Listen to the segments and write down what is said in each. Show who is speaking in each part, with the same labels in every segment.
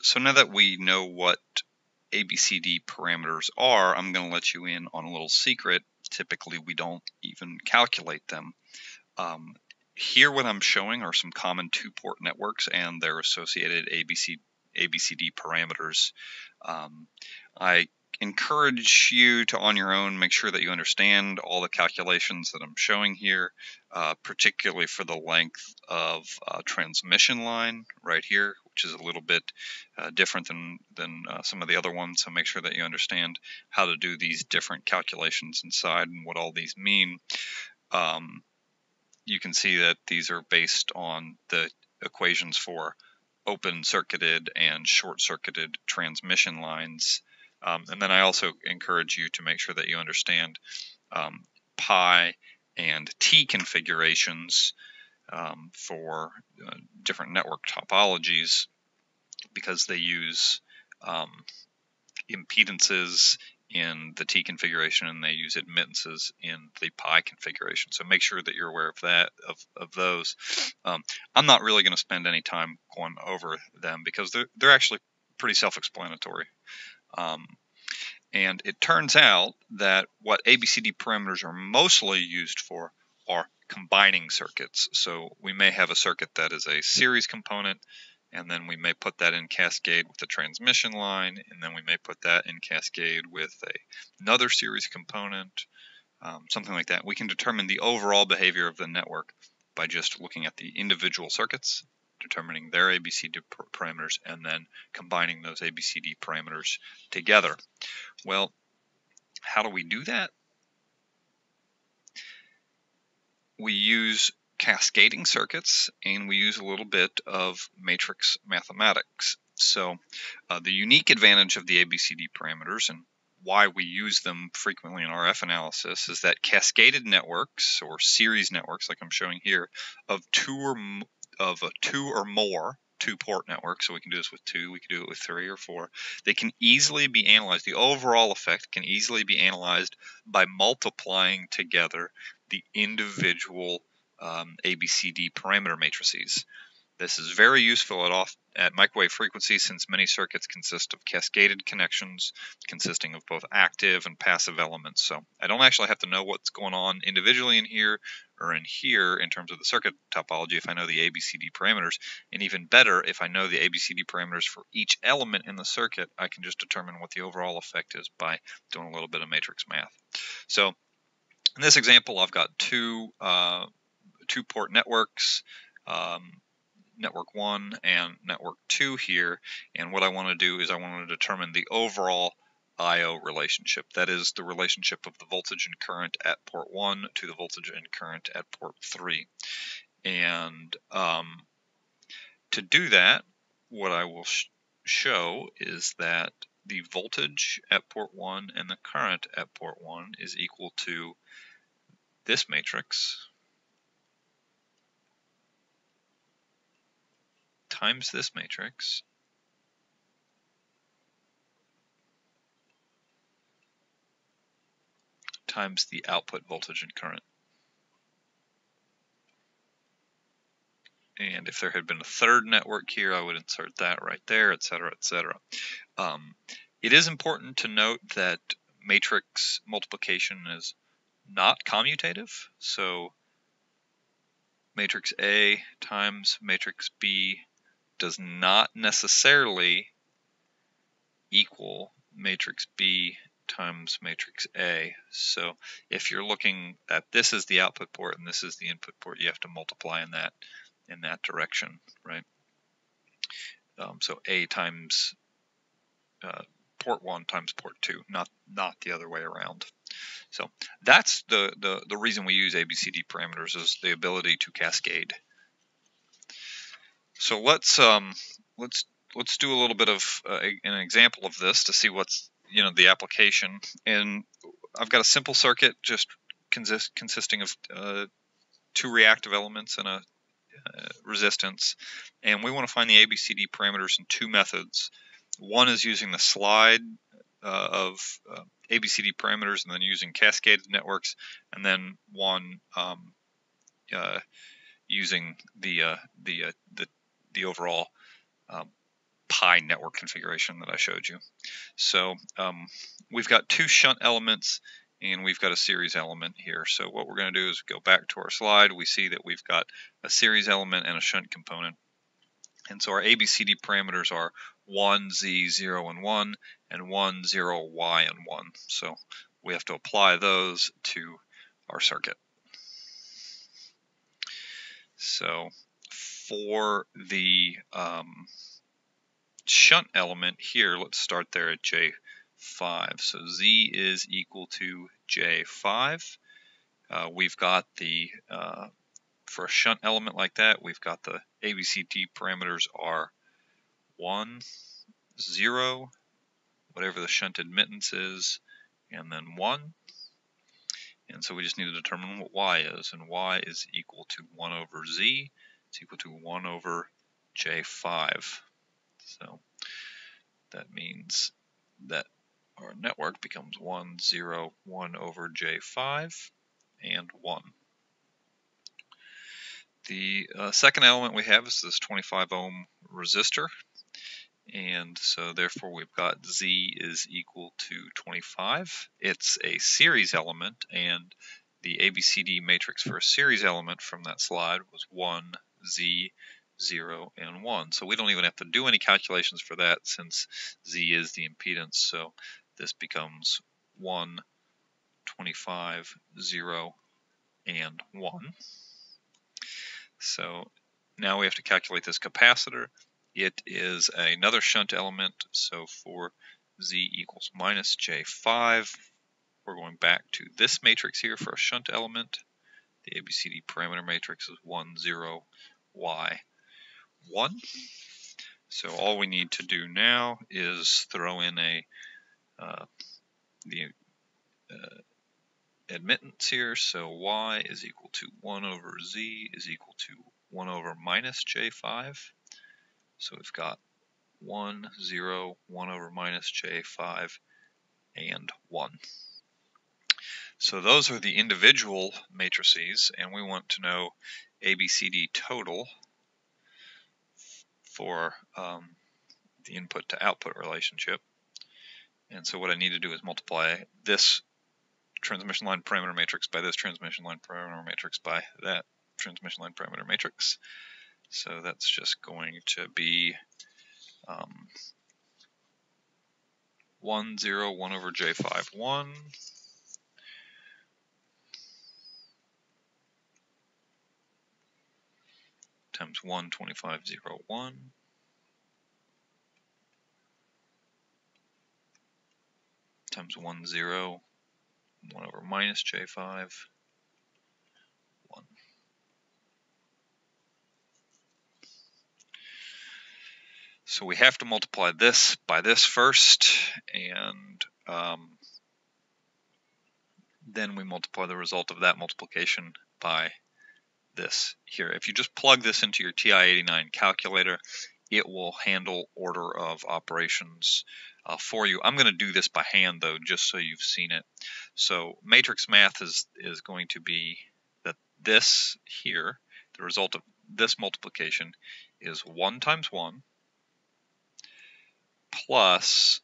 Speaker 1: So now that we know what ABCD parameters are, I'm going to let you in on a little secret. Typically, we don't even calculate them. Here what I'm showing are some common two-port networks and their associated ABCD parameters. I encourage you to, on your own, make sure that you understand all the calculations that I'm showing here, particularly for the length of transmission line right here, which is a little bit different than some of the other ones. So make sure that you understand how to do these different calculations inside and what all these mean. You can see that these are based on the equations for open circuited and short circuited transmission lines. And then I also encourage you to make sure that you understand pi and T configurations for different network topologies, because they use impedances in the T configuration and they use admittances in the pi configuration. So make sure that you're aware of that, of those. I'm not really going to spend any time going over them because they're actually pretty self-explanatory. And it turns out that what ABCD parameters are mostly used for are combining circuits. So we may have a circuit that is a series component, and then we may put that in cascade with a transmission line, and then we may put that in cascade with another series component, something like that. We can determine the overall behavior of the network by just looking at the individual circuits, determining their ABCD parameters, and then combining those ABCD parameters together. Well, how do we do that? We use cascading circuits, and we use a little bit of matrix mathematics. So the unique advantage of the ABCD parameters and why we use them frequently in RF analysis is that cascaded networks or series networks, like I'm showing here, of two or more two-port network, so we can do this with 2, we can do it with 3 or 4, they can easily be analyzed. The overall effect can easily be analyzed by multiplying together the individual ABCD parameter matrices. This is very useful at microwave frequencies, since many circuits consist of cascaded connections consisting of both active and passive elements. So I don't actually have to know what's going on individually in here or in here in terms of the circuit topology if I know the ABCD parameters. And even better, if I know the ABCD parameters for each element in the circuit, I can just determine what the overall effect is by doing a little bit of matrix math. So in this example, I've got two port networks, network 1 and network 2 here, and what I want to do is I want to determine the overall I/O relationship. That is the relationship of the voltage and current at port 1 to the voltage and current at port 3. And to do that, what I will show is that the voltage at port 1 and the current at port 1 is equal to this matrix times this matrix times the output voltage and current. And if there had been a third network here, I would insert that right there, etc., etc. It is important to note that matrix multiplication is not commutative. So matrix A times matrix B does not necessarily equal matrix B times matrix A. So if you're looking at this as the output port and this is the input port, you have to multiply in that direction, right? So A times port 1 times port 2, not the other way around. So that's the reason we use ABCD parameters, is the ability to cascade. So let's do a little bit of an example of this to see what's the application. And I've got a simple circuit just consisting of 2 reactive elements and a resistance, and we want to find the ABCD parameters in 2 methods. One is using the slide of ABCD parameters and then using cascaded networks, and then one using the overall high network configuration that I showed you. So we've got two shunt elements and we've got a series element here. So what we're going to do is go back to our slide. We see that we've got a series element and a shunt component. And so our ABCD parameters are 1, Z, 0, and 1, and 1, 0, Y, and 1. So we have to apply those to our circuit. So for the shunt element here, let's start there at J5. So Z is equal to J5. We've got the, for a shunt element like that, we've got the ABCD parameters are 1, 0, whatever the shunt admittance is, and then 1. And so we just need to determine what Y is, and Y is equal to 1 over Z. It's equal to 1 over J5. So that means that our network becomes 1, 0, 1 over J5, and 1. The second element we have is this 25 ohm resistor, and so therefore we've got Z is equal to 25. It's a series element, and the ABCD matrix for a series element from that slide was 1, Z, 0, and 1. So we don't even have to do any calculations for that since Z is the impedance. So this becomes 1, 25, 0, and 1. So now we have to calculate this capacitor. It is another shunt element, so for Z equals minus J5, we're going back to this matrix here for a shunt element. The ABCD parameter matrix is 1, 0, Y, 1. So all we need to do now is throw in the admittance here. So Y is equal to 1 over Z is equal to 1 over minus J5. So we've got 1, 0, 1 over minus J5, and 1. So those are the individual matrices, and we want to know ABCD total for the input to output relationship. And so what I need to do is multiply this transmission line parameter matrix by this transmission line parameter matrix by that transmission line parameter matrix. So that's just going to be 1, 0, 1 over J5, 1. Times 1, 25, 0, 1. Times 1, 0, 1 over minus J5, 1. So we have to multiply this by this first, and then we multiply the result of that multiplication by this here. If you just plug this into your TI-89 calculator, it will handle order of operations for you. I'm going to do this by hand though, just so you've seen it. So matrix math is going to be that this here, the result of this multiplication is 1 times 1 plus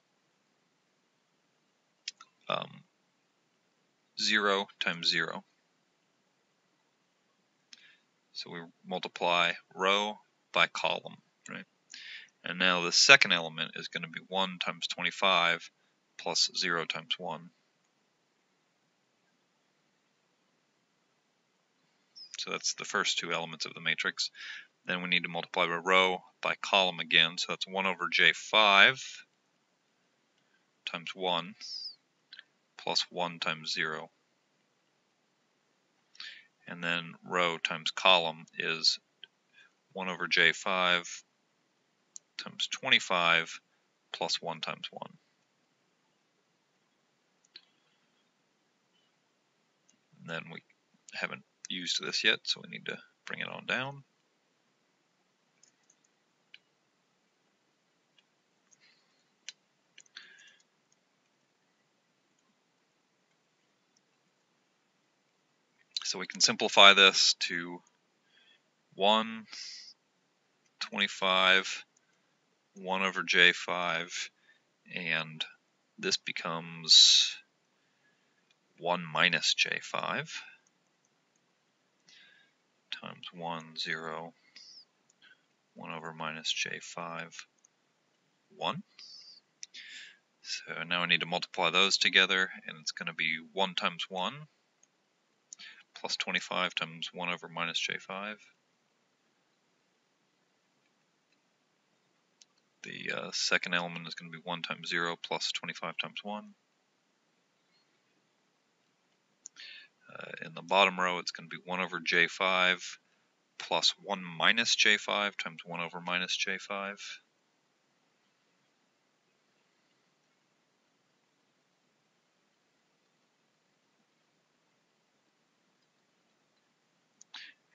Speaker 1: 0 times 0. So we multiply row by column, right? And now the second element is going to be 1 times 25 plus 0 times 1. So that's the first two elements of the matrix. Then we need to multiply by row by column again. So that's 1 over J5 times 1 plus 1 times 0. And then row times column is 1 over J5 times 25 plus 1 times 1. And then we haven't used this yet, so we need to bring it on down. So we can simplify this to 1, 25, 1 over J5, and this becomes 1 minus J5 times 1, 0, 1 over minus J5, 1. So now I need to multiply those together, and it's going to be 1 times 1 plus 25 times 1 over minus J5. The second element is going to be 1 times 0 plus 25 times 1. In the bottom row, it's going to be 1 over J5 plus 1 minus J5 times 1 over minus J5.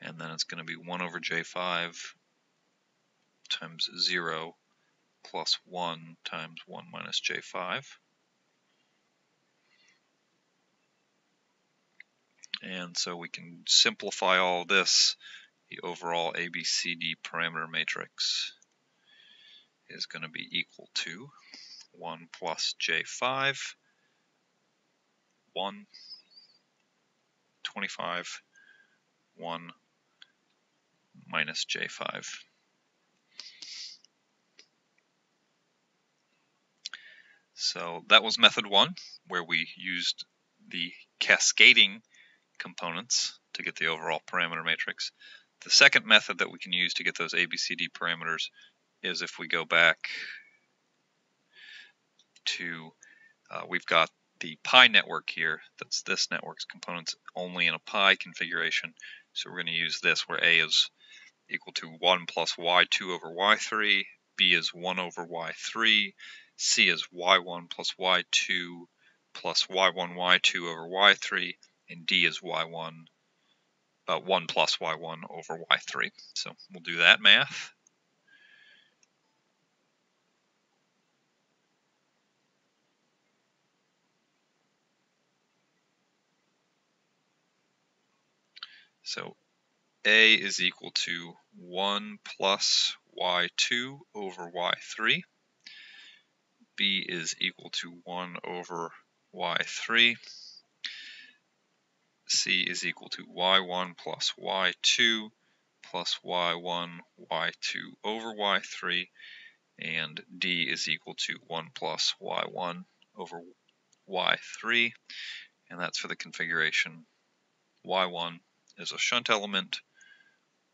Speaker 1: And then it's going to be 1 over J5 times 0 plus 1 times 1 minus J5. And so we can simplify all this. The overall ABCD parameter matrix is going to be equal to 1 plus J5, 1, 25, 1 minus J5. So that was method 1, where we used the cascading components to get the overall parameter matrix. The second method that we can use to get those ABCD parameters is if we go back to, we've got the pi network here. That's this network's components only in a pi configuration. So we're going to use this, where A is equal to 1 plus y2 over y3, B is 1 over y3, C is y1 plus y2 plus y1 y2 over y3, and D is 1 plus y1 over y3. So we'll do that math. So A is equal to 1 plus y2 over y3. B is equal to 1 over y3. C is equal to y1 plus y2 plus y1 y2 over y3. And D is equal to 1 plus y1 over y3. And that's for the configuration. Y1 is a shunt element.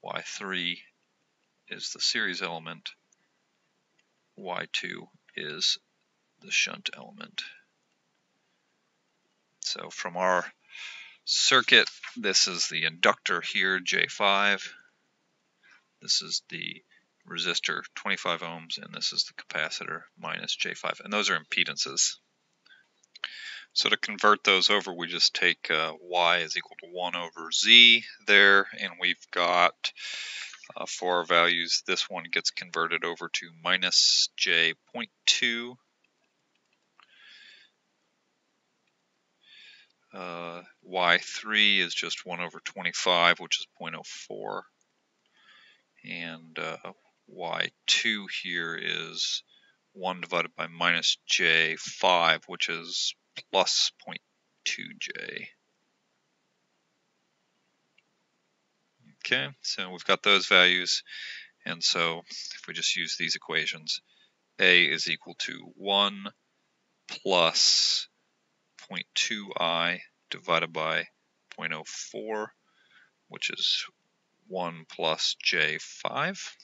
Speaker 1: Y3 is the series element. Y2 is the shunt element. So from our circuit, this is the inductor here, J5. This is the resistor, 25 ohms, and this is the capacitor, minus J5. And those are impedances. So to convert those over, we just take Y is equal to 1 over Z there, and we've got, for our values, this one gets converted over to minus J.2. Y3 is just 1 over 25, which is 0.04. And Y2 here is 1 divided by minus J5, which is plus 0.2J. Okay, so we've got those values, and so if we just use these equations, A is equal to 1 plus 0.2I divided by 0.04, which is 1 plus J5.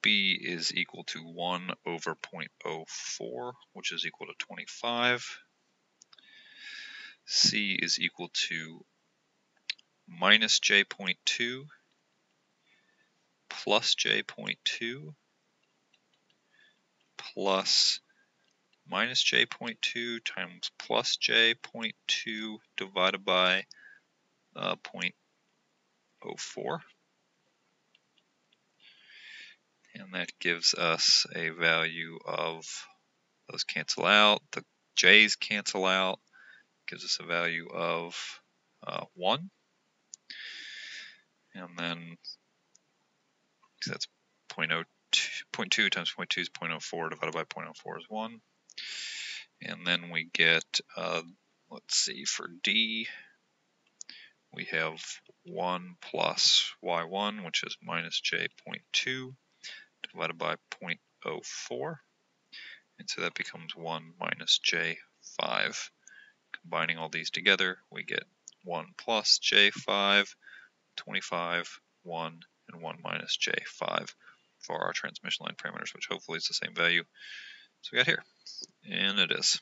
Speaker 1: B is equal to 1 over 0.04, which is equal to 25. C is equal to minus J.2 plus J.2 plus minus J.2 times plus J.2 divided by 0.04. And that gives us a value of, those cancel out, the J's cancel out, gives us a value of 1. And then that's 0.2 times 0.2 is 0.04 divided by 0.04 is 1. And then we get, let's see, for D, we have 1 plus y1, which is minus j.2 divided by 0.04. And so that becomes 1 minus j5. Combining all these together, we get 1 plus j5, 25, 1, and 1 minus j5 for our transmission line parameters, which hopefully is the same value as we got here. And it is.